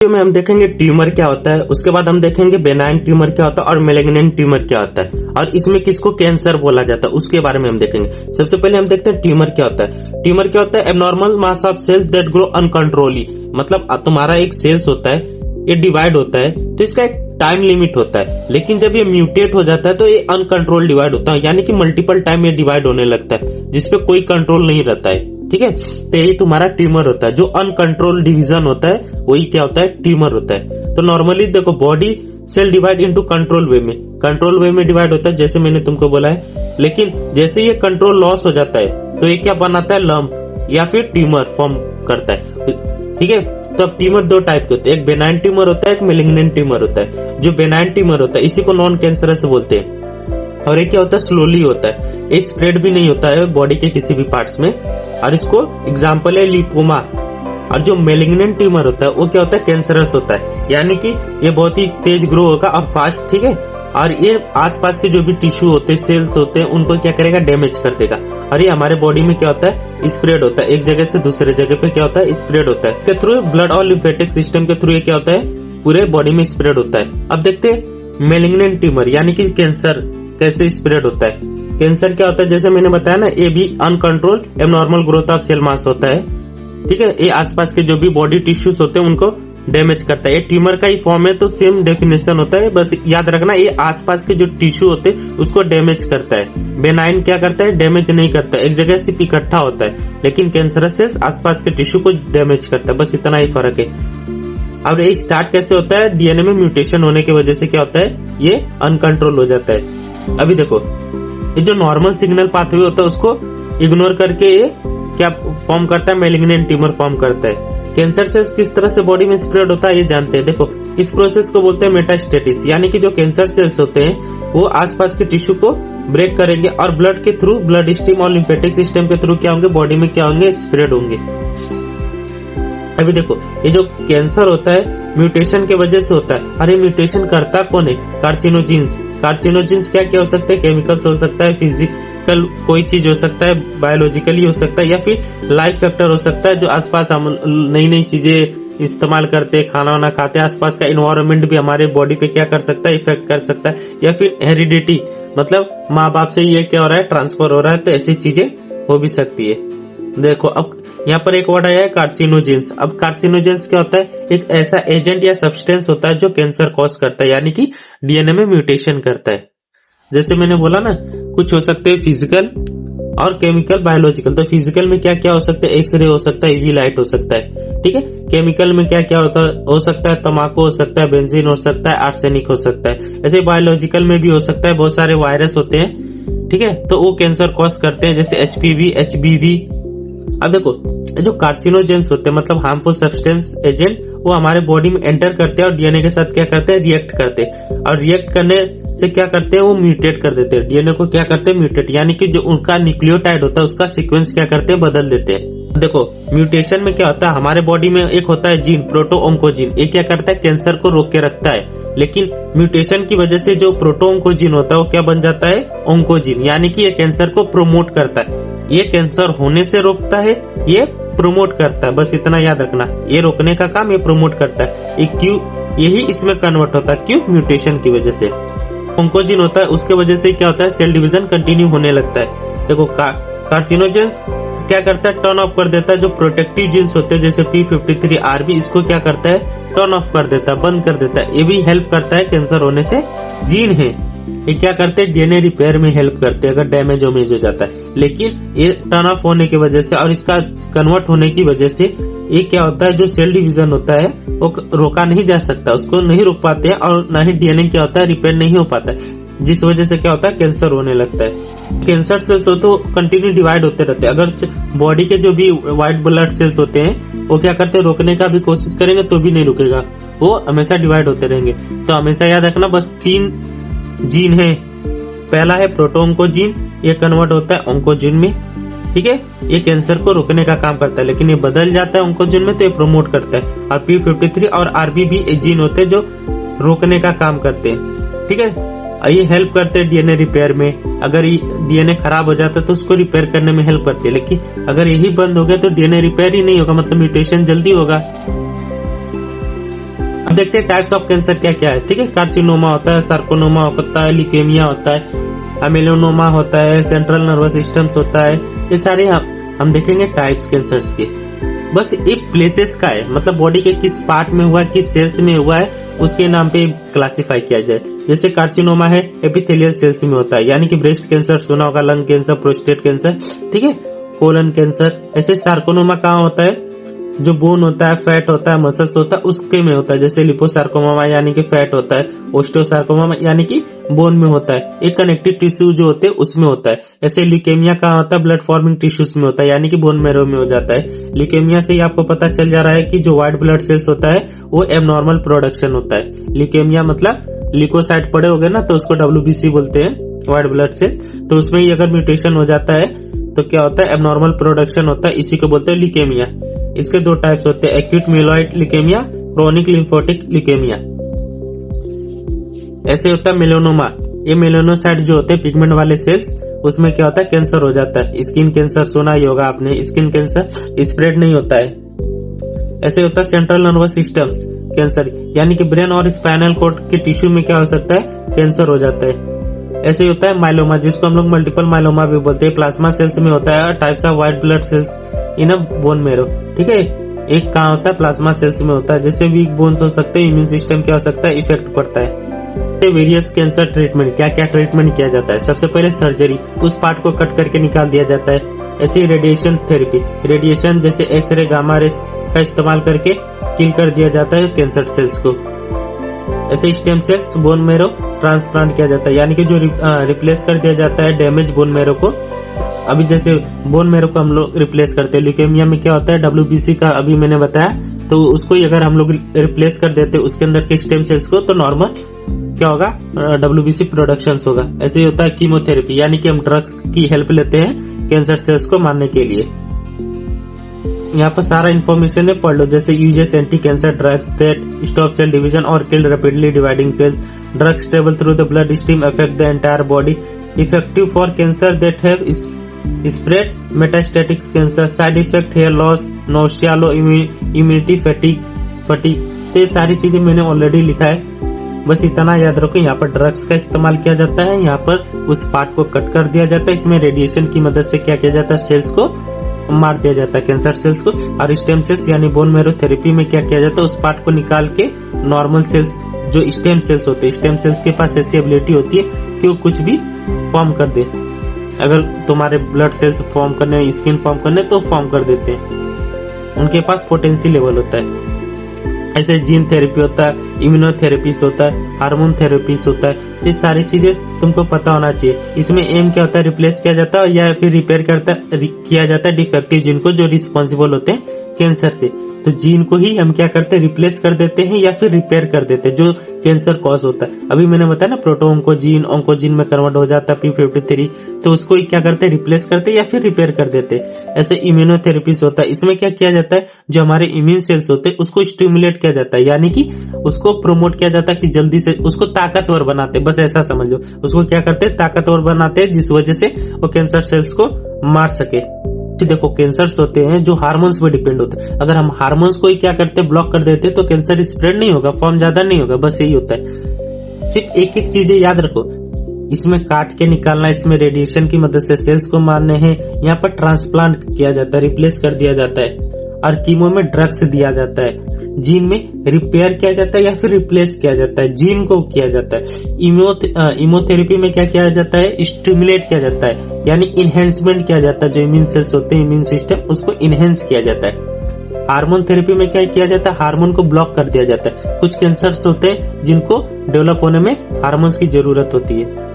में हम देखेंगे ट्यूमर क्या होता है, उसके बाद हम देखेंगे बेनाइन ट्यूमर क्या होता है और मैलिग्नेंट ट्यूमर क्या होता है और इसमें किसको कैंसर बोला जाता है उसके बारे में हम देखेंगे। सबसे पहले हम देखते हैं ट्यूमर क्या होता है। ट्यूमर क्या होता है? Abnormal mass of cells that grow uncontrollably, मतलब तुम्हारा एक सेल्स होता है, ये डिवाइड होता है तो इसका एक टाइम लिमिट होता है, लेकिन जब ये म्यूटेट हो जाता है तो ये अनकंट्रोल डिवाइड होता है, यानी कि मल्टीपल टाइम ये डिवाइड होने लगता है जिसपे कोई कंट्रोल नहीं रहता है। ठीक है, तो यही तुम्हारा ट्यूमर होता है। जो अनकंट्रोल डिवीजन होता है वही क्या होता है? ट्यूमर होता है। तो नॉर्मली देखो body cell divide into control way में डिवाइड होता है जैसे मैंने तुमको बोला है, लेकिन जैसे ये कंट्रोल लॉस हो जाता है तो ये क्या बनाता है? लम्प या फिर ट्यूमर फॉर्म करता है। ठीक है, तो अब ट्यूमर दो टाइप के होते हैं, एक बेनाइन ट्यूमर होता है, एक मैलिग्नेंट ट्यूमर होता है। जो बेनाइन ट्यूमर होता है इसी को नॉन कैंसरस बोलते हैं और ये क्या होता है? स्लोली होता है, ये स्प्रेड भी नहीं होता है बॉडी के किसी भी पार्ट्स में, और इसको एग्जाम्पल है लिपोमा। और जो मैलिग्नेंट ट्यूमर होता है वो क्या होता है? कैंसरस होता है, यानी कि ये बहुत ही तेज ग्रो होगा और फास्ट। ठीक है, और ये आसपास के जो भी टिश्यू होते हैं, सेल्स होते हैं, उनको क्या करेगा? डैमेज कर देगा। और ये हमारे बॉडी में क्या होता है? स्प्रेड होता है, एक जगह से दूसरे जगह पे क्या होता है? स्प्रेड होता है। इसके थ्रू ब्लड और लिम्फेटिक सिस्टम के थ्रू ये क्या होता है? पूरे बॉडी में स्प्रेड होता है। अब देखते हैं मैलिग्नेंट ट्यूमर यानी कि कैंसर कैसे स्प्रेड होता है। कैंसर क्या होता है? जैसे मैंने बताया ना, ये भी uncontrol abnormal growth of cell mass होता है। ठीक है, ये आसपास के जो भी बॉडी टिश्यूज होते हैं उनको डैमेज करता है। ये ट्यूमर का ही फॉर्म है तो सेम डेफिनेशन होता है, बस याद रखना ये आसपास के जो टिश्यू होते हैं उसको डैमेज करता है। बेनाइन क्या करता है? डैमेज नहीं करता, एक जगह सिर्फ इकट्ठा होता है, लेकिन कैंसरस सेल्स आसपास के टिश्यू को डैमेज करता है, बस इतना ही फर्क है। अब ये स्टार्ट कैसे होता है? डीएनए में म्यूटेशन होने की वजह से क्या होता है? ये अनकंट्रोल हो जाता है। अभी देखो ये जो नॉर्मल सिग्नल पाथवे होता है उसको इग्नोर करके ये क्या फॉर्म करता है? मैलिग्नेंट ट्यूमर फॉर्म करता है। कैंसर सेल्स किस तरह से बॉडी में स्प्रेड होता है ये जानते हैं। देखो इस प्रोसेस को बोलते हैं मेटास्टेसिस, यानी कि जो कैंसर सेल्स होते हैं वो आसपास के टिश्यू को ब्रेक करेंगे और ब्लड के थ्रू, ब्लड स्ट्रीम और लिम्फेटिक सिस्टम के थ्रू क्या होंगे? बॉडी में क्या होंगे? स्प्रेड होंगे। अभी देखो ये जो कैंसर होता है म्यूटेशन के वजह से होता है। अरे म्यूटेशन करता कौन है? कार्सिनोजेंस। कार्सिनोजेंस क्या क्या हो सकते हैं? केमिकल्स हो सकता है, फिजिकल कोई चीज हो सकता है, बायोलॉजिकली हो सकता है, या फिर लाइफ फैक्टर हो सकता है जो आसपास हम नई नई चीजें इस्तेमाल करते हैं, खाना वाना खाते हैं, आसपास का इन्वायरमेंट भी हमारे बॉडी पे क्या कर सकता है? इफेक्ट कर सकता है, या फिर हेरिडिटी, मतलब माँ बाप से ये क्या हो रहा है? ट्रांसफर हो रहा है, तो ऐसी चीजें हो भी सकती है। देखो अब यहाँ पर एक वर्ड आया है कार्सिनोजेंस। अब कार्सिनोजेंस क्या होता है? एक ऐसा एजेंट या सब्सटेंस होता है जो कैंसर कॉज करता है, यानी कि डीएनए में म्यूटेशन करता है। जैसे मैंने बोला ना, कुछ हो सकते हैं फिजिकल और केमिकल, बायोलॉजिकल। तो फिजिकल में क्या क्या हो सकता है? एक्सरे हो सकता है, यूवी लाइट हो सकता है। ठीक है, केमिकल में क्या क्या हो सकता है? तंबाकू हो सकता है, बेंजीन हो सकता है, आर्सेनिक हो सकता है। ऐसे बायोलॉजिकल में भी हो सकता है, बहुत सारे वायरस होते हैं। ठीक है, तो वो कैंसर कॉज करते हैं, जैसे एचपीवी, एचबीवी। अब देखो जो कार्सिनोजेंस होते हैं मतलब हार्मफुल सब्सटेंस, एजेंट, वो हमारे बॉडी में एंटर करते हैं और डीएनए के साथ क्या करते हैं? रिएक्ट करते हैं, और रिएक्ट करने से क्या करते हैं? वो म्यूटेट कर देते हैं। डीएनए को क्या करते हैं? म्यूटेट, यानी कि जो उनका न्यूक्लियोटाइड होता है उसका सीक्वेंस क्या करते हैं? बदल देते हैं। देखो म्यूटेशन में क्या होता है? हमारे बॉडी में एक होता है जीन, प्रोटोओन्कोजीन, ये क्या करता है? कैंसर को रोक के रखता है, लेकिन म्यूटेशन की वजह से जो प्रोटोओन्कोजीन होता है वो क्या बन जाता है? ओंकोजीन, यानी कि ये कैंसर को प्रोमोट करता है। ये कैंसर होने से रोकता है, ये प्रोमोट करता है, बस इतना याद रखना। ये रोकने का काम ये प्रोमोट करता है। ये क्यों? यही इसमें कन्वर्ट होता है, क्यों? म्यूटेशन की वजह से। ओंकोजीन होता है, उसके वजह से क्या होता है? सेल डिवीजन कंटिन्यू होने लगता है। देखो कार्सिनोजेंस क्या करता है? टर्न ऑफ कर देता है। जो प्रोटेक्टिव जीन्स होते हैं जैसे P53RB, इसको क्या करता है? टर्न ऑफ कर देता है, बंद कर देता है। ये भी हेल्प करता है कैंसर होने से। जीन है ये क्या करते हैं? डीएनए रिपेयर में हेल्प करते हैं अगर डैमेज हो जाता है। लेकिन ये टर्न ऑफ होने की वजह से और इसका कन्वर्ट होने की वजह से ये क्या होता है? जो सेल डिवीजन होता है वो रोका नहीं जा सकता, उसको नहीं रोक पाते हैं, और ना ही डीएनए क्या होता है? रिपेयर नहीं हो पाता है, जिस वजह से क्या होता है? कैंसर होने लगता है। कैंसर सेल्स हो तो कंटिन्यू डिवाइड होते रहते हैं। अगर बॉडी के जो भी व्हाइट ब्लड सेल्स होते हैं वो क्या करते हैं? रोकने का भी कोशिश करेंगे तो भी नहीं रुकेगा, वो हमेशा डिवाइड होते रहेंगे। तो हमेशा याद रखना, बस 3 जीन है। पहला है प्रोटोओन्कोजीन, ये कन्वर्ट होता है ओंकोजीन में। ठीक है, ये कैंसर को रोकने का काम करता है, लेकिन ये बदल जाता है ओंकोजीन में तो ये प्रोमोट करता है। और P53 और RB भी जीन होते हैं जो रोकने का काम करते हैं। ठीक है, ये हेल्प करते हैं डीएनए रिपेयर में। अगर डीएनए खराब हो जाता है तो उसको रिपेयर करने में हेल्प करती है, लेकिन अगर यही बंद हो गया तो डीएनए रिपेयर ही नहीं होगा, मतलब म्यूटेशन जल्दी होगा। अब देखते हैं टाइप्स ऑफ कैंसर क्या क्या है। ठीक है, कार्सिनोमा होता है, सार्कोनोमा होता है, ल्यूकेमिया होता है, अमेलोनोमा होता है, सेंट्रल नर्वस सिस्टम्स होता है। ये सारे हम देखेंगे टाइप्स कैंसर्स के। बस एक प्लेसेस का है, मतलब बॉडी के किस पार्ट में हुआ, किस सेल्स में हुआ है, उसके नाम पे क्लासिफाई किया जाए। जैसे कार्सिनोमा है एपिथेलियल सेल्स में होता है, यानी कि ब्रेस्ट कैंसर सुना होगा, लंग कैंसर, प्रोस्टेट कैंसर, ठीक है, कोलन कैंसर। ऐसे सार्कोनोमा कहाँ होता है, जो बोन होता है, फैट होता है, मसल्स होता है, उसके में होता है। जैसे लिपोसार्कोमा यानी कि फैट होता है, ओस्टियोसार्कोमा यानी कि बोन में होता है, एक कनेक्टिव टिश्यू जो होते हैं उसमें होता है। ऐसे ल्यूकेमिया कहाँ होता है, ब्लड फॉर्मिंग टिश्यूज में होता है, यानी कि बोन मैरो में हो जाता है। ल्यूकेमिया से ही आपको पता चल जा रहा है कि जो व्हाइट ब्लड सेल्स होता है वो एबनॉर्मल प्रोडक्शन होता है। ल्यूकेमिया मतलब ल्यूकोसाइट पड़े हो गए ना, तो उसको WBC बोलते हैं, व्हाइट ब्लड सेल। तो उसमें ही अगर म्यूटेशन हो जाता है तो क्या होता है, एबनॉर्मल प्रोडक्शन होता है, इसी को बोलते हैं ल्यूकेमिया। इसके दो टाइप्स होते हैं, acute myeloid leukaemia, chronic lymphocytic leukaemia. ऐसे होता है मेलानोमा, ये मेलानोसाइट जो होते हैं पिगमेंट वाले सेल्स, उसमें क्या होता है, कैंसर हो जाता है। स्किन कैंसर सुना ही होगा आपने, स्किन कैंसर स्प्रेड नहीं होता है। ऐसे होता है सेंट्रल नर्वस सिस्टम्स कैंसर, यानी कि ब्रेन और स्पाइनल कॉर्ड के टिश्यू में क्या हो सकता है, कैंसर हो जाता है। ऐसे होता है माइलोमा, जिसको हम लोग मल्टीपल माइलोमा भी बोलते हैं, प्लाज्मा सेल्स में होता है, types of white blood cells in a bone marrow. ठीक है, एक कहाँ होता है, प्लाज्मा सेल्स में होता है। जैसे वीक बोन्स हो सकते हैं, इम्यून सिस्टम क्या हो सकता है, इफेक्ट पड़ता है। वेरियस कैंसर ट्रीटमेंट, क्या क्या ट्रीटमेंट किया जाता है। सबसे पहले सर्जरी, उस पार्ट को कट करके निकाल दिया जाता है। ऐसे रेडिएशन थेरेपी, रेडिएशन जैसे एक्सरे, गामा रेस का इस्तेमाल करके किल कर दिया जाता है कैंसर सेल्स को। ऐसे stem cells, bone marrow transplant किया जाता है, यानी कि जो रिप्लेस कर दिया जाता है डैमेज बोन मेरो को। अभी जैसे बोन मेरो को हम लोग रिप्लेस करते हैं, ल्यूकेमिया में क्या होता है, WBC का अभी मैंने बताया, तो उसको अगर हम लोग रिप्लेस कर देते हैं उसके अंदर के स्टेम सेल्स को, तो नॉर्मल क्या होगा, WBC प्रोडक्शन होगा। ऐसे ही होता है कीमोथेरेपी, यानी कि हम ड्रग्स की हेल्प लेते हैं कैंसर सेल्स को मारने के लिए। यहाँ पर सारा इन्फॉर्मेशन है, पढ़ लो। जैसे uses anti cancer drugs that stop cell division और kill rapidly dividing cells, drugs travel through the blood stream affect the entire body, effective for cancer that have spread metastatic cancer, side effect hair loss, nausea, low immunity, fatigue. तो ये सारी चीजें मैंने already लिखा है, बस इतना याद रखो। यहाँ पर ड्रग्स का इस्तेमाल किया जाता है, यहाँ पर उस पार्ट को कट कर दिया जाता है, इसमें रेडिएशन की मदद से क्या किया जाता है, सेल्स को मार दिया जाता है, कैंसर सेल्स को। और स्टेम सेल्स यानी बोन मैरो थेरेपी में क्या किया जाता है, उस पार्ट को निकाल के नॉर्मल सेल्स जो स्टेम सेल्स होते हैं, स्टेम सेल्स के पास ऐसी एबिलिटी होती है कि वो कुछ भी फॉर्म कर दे। अगर तुम्हारे ब्लड सेल्स फॉर्म करने, स्किन फॉर्म करने, तो फॉर्म कर देते हैं, उनके पास पोटेंसी लेवल होता है। ऐसे जीन थेरेपी होता है, इम्यूनोथेरेपीज होता है, हार्मोन थेरेपीज होता है। ये सारी चीजें तुमको पता होना चाहिए। इसमें एम क्या होता है, रिप्लेस किया जाता है या फिर रिपेयर किया जाता है डिफेक्टिव जीन को, जो रिस्पॉन्सिबल होते हैं कैंसर से। तो जीन को ही हम क्या करते हैं, रिप्लेस कर देते हैं या फिर रिपेयर कर देते हैं, जो कैंसर कॉज होता है। अभी मैंने बताया ना, प्रोटो-ऑन्कोजीन में कन्वर्ट हो जाता है P53, तो उसको क्या करते हैं, रिप्लेस करते हैं या फिर रिपेयर कर देते हैं। ऐसे इम्यूनोथेरेपीज होता है, इसमें क्या किया जाता है, जो हमारे इम्यून सेल्स होते हैं उसको स्टिमुलेट किया जाता है, यानी कि उसको प्रोमोट किया जाता है कि जल्दी से उसको ताकतवर बनाते हैं, बस ऐसा समझ लो। उसको क्या करते हैं, ताकतवर बनाते हैं, जिस वजह से वो कैंसर सेल्स को मार सके। देखो, कैंसर्स होते हैं जो हार्मोन्स पे डिपेंड होते हैं। अगर हम हार्मोन्स को ही क्या करते हैं, ब्लॉक कर देते, तो कैंसर स्प्रेड नहीं होगा, फॉर्म ज्यादा नहीं होगा, बस यही होता है। सिर्फ एक एक चीजें याद रखो, इसमें काट के निकालना, इसमें रेडिएशन की मदद से सेल्स को मारने हैं, यहाँ पर ट्रांसप्लांट किया जाता है, रिप्लेस कर दिया जाता है, और कीमो में ड्रग्स दिया जाता है। जीन में रिपेयर किया जाता है या फिर रिप्लेस किया जाता है, जीन को किया जाता है। इम्यूनोथेरेपी में क्या किया जाता है, स्टिमुलेट किया जाता है, यानी इनहेंसमेंट किया जाता है। जो इम्यून सेल्स होते हैं, इम्यून सिस्टम, उसको इनहेंस किया जाता है। हार्मोन थेरेपी में क्या किया जाता है, हार्मोन को ब्लॉक कर दिया जाता है। कुछ कैंसर्स होते हैं जिनको डेवलप होने में हार्मोन्स की जरूरत होती है।